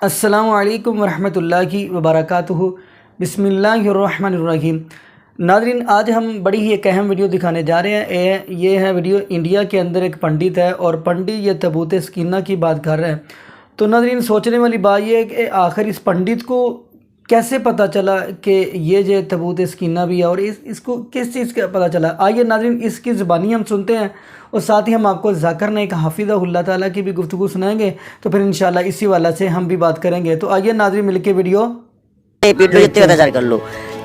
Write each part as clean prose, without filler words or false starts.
السلام علیکم ورحمۃ اللہ وبرکاتہ۔ بسم اللہ الرحمن الرحیم۔ ناظرین، آج ہم بڑی ہی ایک اہم ویڈیو دکھانے جا رہے ہیں۔ یہ ہے ویڈیو انڈیا کے اندر ایک پنڈت ہے اور پنڈت یہ تابوت سکینہ کی بات کر رہا ہے۔ تو ناظرین، سوچنے والی بات یہ ہے کہ آخر اس پنڈت کو کیسے پتہ چلا کہ یہ جو تابوت سکینہ بھی ہے، اور اس کو کس چیز کا پتہ چلا؟ آئیے ناظرین اس کی زبانی ہم سنتے ہیں، اور ساتھ ہی ہم آپ کو ذاکر نے ایک حافظہ اللہ تعالیٰ کی بھی گفتگو سنائیں گے، تو پھر انشاءاللہ اسی والا سے ہم بھی بات کریں گے۔ تو آئیے ناظرین مل کے ویڈیو کر لو۔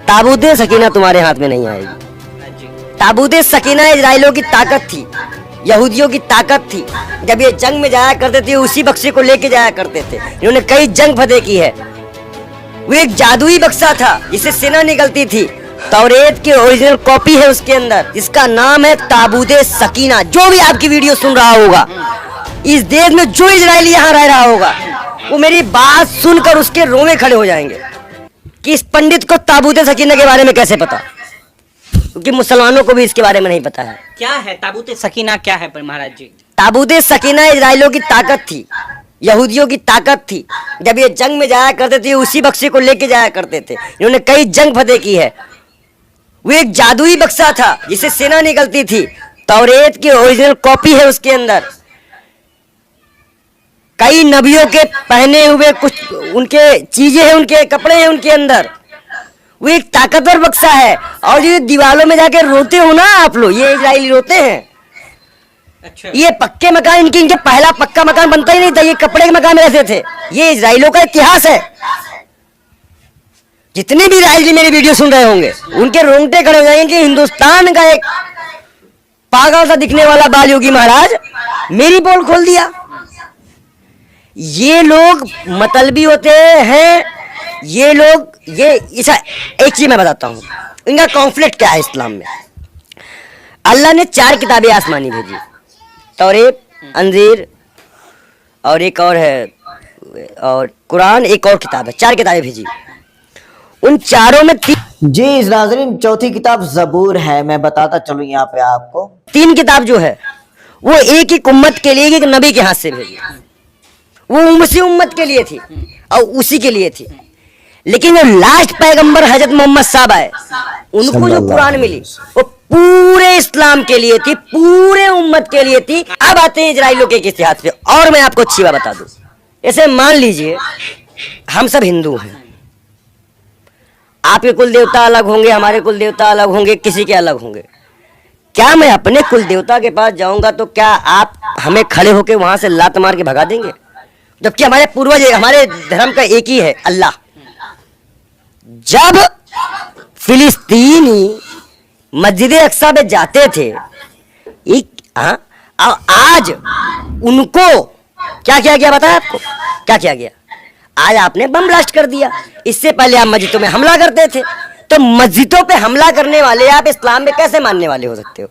تابوت سکینہ تمہارے ہاتھ میں نہیں آئے گی۔ تابوت سکینہ اسرائیلیوں کی طاقت تھی، یہودیوں کی طاقت تھی۔ جب یہ جنگ میں جایا کرتے تھے اسی بکسے کو لے کے جایا کرتے تھے۔ انہوں نے کئی جنگ فتح کی ہے۔ وہ ایک جادوئی بکسا تھا جس سے سینہ نکلتی تھی۔ توریت کی اوریجنل کاپی ہے اس کے اندر، جس کا نام ہے تابوت سکینہ۔ جو بھی آپ کی ویڈیو سن رہا ہوگا، اس دیش میں جو اسرائیلی یہاں رہ رہا ہوگا، وہ میری بات سن کر اس کے رومے کھڑے ہو جائیں گے کہ اس پنڈت کو تابوت سکینہ کے بارے میں کیسے پتا، کیونکہ مسلمانوں کو بھی اس کے بارے میں نہیں پتا ہے۔ کیا ہے تابوت سکینہ؟ کیا ہے مہاراج جی؟ تابوت سکینہ اسرائیلیوں کی طاقت تھی، یہودیوں کی طاقت تھی۔ جب یہ جنگ میں جایا کرتے تھے اسی بکسے کو لے کے جایا کرتے تھے۔ انہوں نے کئی جنگ فتح کی ہے۔ وہ ایک جادوئی بکسا تھا جس سے سینہ نکلتی تھی۔ توریت کی اوریجنل کاپی ہے اس کے اندر۔ کئی نبیوں کے پہنے ہوئے کچھ ان کے چیزیں ہیں، ان کے کپڑے ہیں ان کے اندر۔ وہ ایک طاقتور بکسا ہے۔ اور یہ دیواروں میں جا کے روتے ہو نا آپ لوگ، یہ اسرائیلی روتے ہیں۔ یہ پکے مکان ان کے پہلا پکا مکان بنتا ہی نہیں تھا، یہ کپڑے کے مکان میں رہتے تھے۔ یہ اسرائیلوں کا اتہاس ہے۔ جتنے بھی اسرائیلی میری ویڈیو سن رہے ہوں گے ان کے رونگٹے کھڑے ہو جائیں گے کہ ہندوستان کا ایک پاگل سا دکھنے والا بال یوگی مہاراج میری پول کھول دیا۔ یہ لوگ مطلبی ہوتے ہیں۔ یہ لوگ ایک چیز میں بتاتا ہوں، ان کا کانفلکٹ کیا ہے اسلام میں۔ اللہ نے 4 کتابیں آسمانی بھیجی، توریت، انجیل اور ایک اور ہے، اور قرآن ایک اور کتاب ہے۔ 4 کتابیں بھیجی۔ ان چاروں میں جی ناظرین، چوتھی کتاب زبور ہے۔ میں بتاتا چلوں یہاں پہ آپ کو، 3 کتاب جو ہے وہ ایک ایک امت کے لیے، ایک نبی کے ہاتھ سے بھیجی۔ وہ اسی امت کے لیے تھی اور اسی کے لیے تھی۔ لیکن جو لاسٹ پیغمبر حضرت محمد صاحب آئے، ان کو جو قرآن ملی وہ پورے اسلام کے لیے تھی، پورے امت کے لیے تھی۔ اب آتے ہیں اسرائیلیوں کے اتحاد پہ، اور میں آپ کو اچھی بات بتا دوں۔ ایسے مان لیجئے ہم سب ہندو ہیں، آپ کے کل دیوتا الگ ہوں گے، ہمارے کل دیوتا الگ ہوں گے، کسی کے الگ ہوں گے۔ کیا میں اپنے کل دیوتا کے پاس جاؤں گا تو کیا آپ ہمیں کھڑے ہو کے وہاں سے لات مار کے بھگا دیں گے؟ جبکہ ہمارے پوروج، ہمارے دھرم کا ایک ہی ہے، اللہ۔ جب فلسطینی مسجد اقصی پہ جاتے تھے، آج ان کو کیا کیا گیا؟ بتایا آپ کو کیا کیا گیا؟ آج آپ نے بم بلاسٹ کر دیا۔ اس سے پہلے آپ مسجدوں میں حملہ کرتے تھے۔ تو مسجدوں پہ حملہ کرنے والے آپ اسلام میں کیسے ماننے والے ہو سکتے ہو؟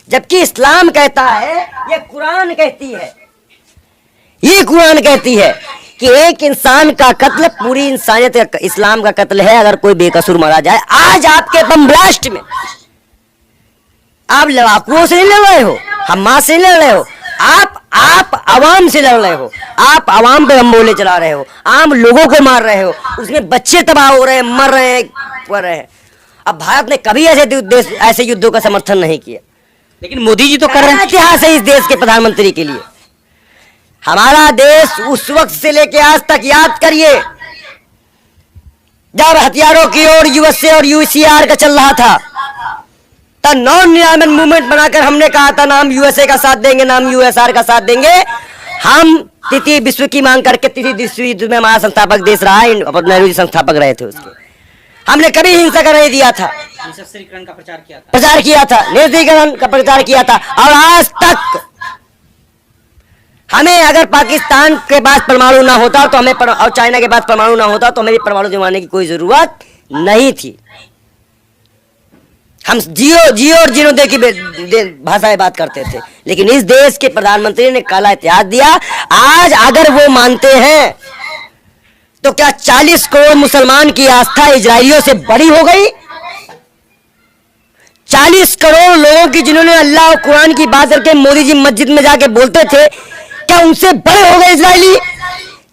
جبکہ اسلام کہتا ہے، یہ قرآن کہتی ہے، یہ قرآن کہتی ہے کہ ایک انسان کا قتل پوری انسانیت کا، اسلام کا قتل ہے اگر کوئی بے قصور مارا جائے۔ آج آپ کے بم بلاسٹ میں آپ لڑاکوؤں سے نہیں لڑ رہے ہو، حماس سے نہیں لڑ رہے ہو، آپ عوام سے لڑ رہے ہو۔ آپ عوام پہ بم گولے چلا رہے ہو، عام لوگوں کو مار رہے ہو، اس میں بچے تباہ ہو رہے ہیں، مر رہے ہیں، مر رہے ہیں۔ اب بھارت نے کبھی ایسے یدھوں کا سمرتھن نہیں کیا، لیکن مودی جی تو کر رہے ہیں۔ اتہاس ہے اس دیش کے پردھان منتری کے لیے۔ ہمارا دیش اس وقت سے لے کے آج تک یاد کریے جب ہتھیاروں کی اور یو ایس اے اور یو سی آر کا چل رہا تھا، تو نان ریارمنٹ موومنٹ بنا کر ہم نے کہا تھا نام یو ایس اے کا ساتھ دیں گے، نام یو ایس آر کا ساتھ دیں گے۔ ہم تیسری وشو کی مانگ کر کے تیسری وشو یدھ میں ہمارا سنستھاپک دیش رہا ہے، نہرو جی سنستھاپک رہے تھے اس کے۔ ہم نے کبھی ہنسا کا نہیں دیا تھا، نشستریکرن کا پرچار کیا تھا، نشستریکرن کا پرچار کیا تھا۔ اور آج تک ہمیں اگر پاکستان کے پاس پرمانو نہ ہوتا تو ہمیں، اور چائنا کے پاس پرمانو نہ ہوتا تو ہمیں پرمانو جمانے کی کوئی ضرورت نہیں تھی۔ ہم جیو اور جینو دے کی بھاشا بات کرتے تھے، لیکن اس دیش کے پردھان منتری نے کالا اتحاد دیا۔ آج اگر وہ مانتے ہیں تو کیا 40 کروڑ مسلمان کی آستھا اسرائیلیوں سے بڑی ہو گئی؟ 40 کروڑ لوگوں کی جنہوں نے اللہ اور قرآن کی بات کر کے مودی جی مسجد میں جا کے بولتے تھے، کیا ان سے بڑے ہو گئے اسرائیلی؟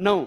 9,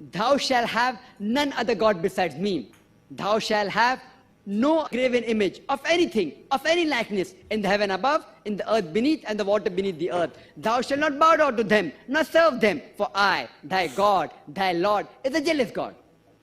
thou shall have none other god besides me, thou shall have no graven image of anything, of any likeness in the heaven above, in the earth beneath, and the water beneath the earth. Thou shalt not bow down to them, nor serve them, for I, thy God, thy Lord, is a jealous God.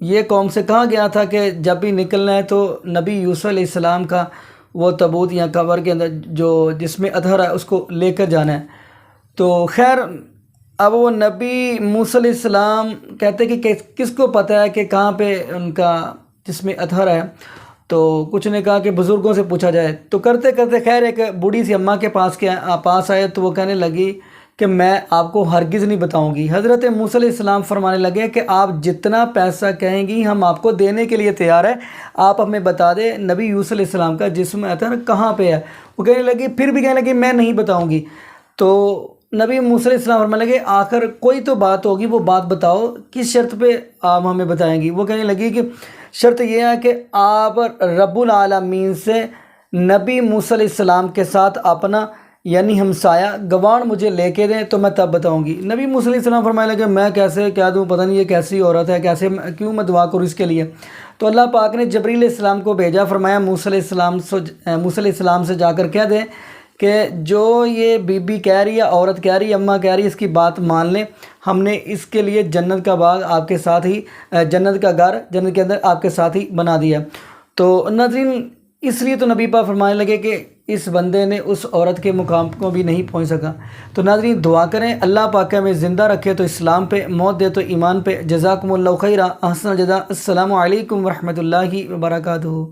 یہ قوم سے کہا گیا تھا کہ جب بھی نکلنا ہے تو نبی یوسف علیہ السلام کا وہ تابوت یا قبر کے اندر جس میں اطہر ہے اس کو لے کر جانا ہے. تو خیر اب وہ نبی موسیٰ علیہ السلام کہتے کہ کس کو پتہ ہے کہ کہاں پہ ان کا جس میں اطہر ہے. تو کچھ نے کہا کہ بزرگوں سے پوچھا جائے. تو کرتے کرتے خیر ایک بوڑھی سی اماں کے پاس آئے تو وہ کہنے لگی کہ میں آپ کو ہرگز نہیں بتاؤں گی. حضرت موسیٰ علیہ السلام فرمانے لگے کہ آپ جتنا پیسہ کہیں گی ہم آپ کو دینے کے لیے تیار ہیں, آپ ہمیں بتا دیں نبی یوسف علیہ السلام کا جسم اطہر کہاں پہ ہے. وہ کہنے لگی پھر بھی کہنے لگی میں نہیں بتاؤں گی. تو نبی موسیٰ علیہ السلام فرمانے لگے آخر کوئی تو بات ہوگی, وہ بات بتاؤ کس شرط پہ آپ ہمیں بتائیں گی. وہ کہنے لگی کہ شرط یہ ہے کہ آپ رب العالمین سے نبی موسیٰ علیہ السلام کے ساتھ اپنا یعنی ہمسایہ گوان مجھے لے کے دیں تو میں تب بتاؤں گی. نبی موسیٰ علیہ السلام فرمانے لگے میں کیسے کیا دوں, پتہ نہیں یہ کیسی عورت ہے, کیوں میں دعا کروں اس کے لیے. تو اللہ پاک نے جبریل علیہ السلام کو بھیجا, فرمایا موسیٰ علیہ السلام سے جا کر کہہ دیں کہ جو یہ بی بی کہہ رہی ہے, عورت کہہ رہی ہے, اماں کہہ رہی ہے, اس کی بات مان لیں. ہم نے اس کے لیے جنت کا باغ آپ کے ساتھ ہی, جنت کا گھر جنت کے اندر آپ کے ساتھ ہی بنا دیا. تو ناظرین اس لیے تو نبی پاک فرمانے لگے کہ اس بندے نے اس عورت کے مقام کو بھی نہیں پہنچ سکا. تو ناظرین دعا کریں اللہ پاک ہمیں زندہ رکھے تو اسلام پہ, موت دے تو ایمان پہ. جزاکم اللہ خیرہ, احسن الجزاء. السلام علیکم ورحمۃ اللہ وبرکاتہ.